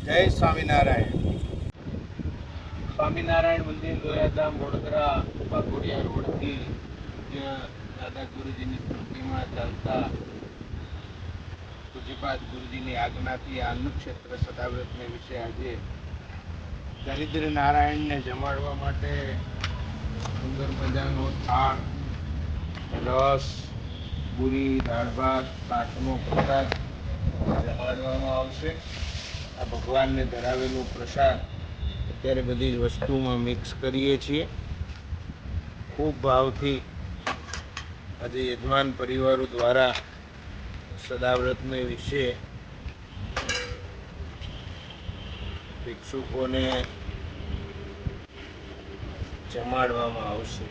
જય સ્વામિનારાયણ. સ્વામિનારાયણ મંદિર દોયાધામ વડોદરા વાઘોડિયા રોડથી પૂજ્ય દાદા ગુરુજીની સ્મૃતિમાં ચાલતા પૂજ્યપાદ ગુરુજીની આજ્ઞાથી આ અન્નક્ષેત્ર સદાવ્રતને વિશે આજે દરિદ્ર નારાયણને જમાડવા માટે સુંદર મજાનો થાળ, રસ, પૂરી, દાળ ભાત, શાકનો પ્રસાદ જમાડવામાં આવશે. આ ભગવાનને ધરાવેલો પ્રસાદ અત્યારે બધી જ વસ્તુમાં મિક્સ કરીએ છીએ. ખૂબ ભાવથી આજે યજમાન પરિવારો દ્વારા સદાવ્રતને વિશે ભિક્ષુકોને જમાડવામાં આવશે.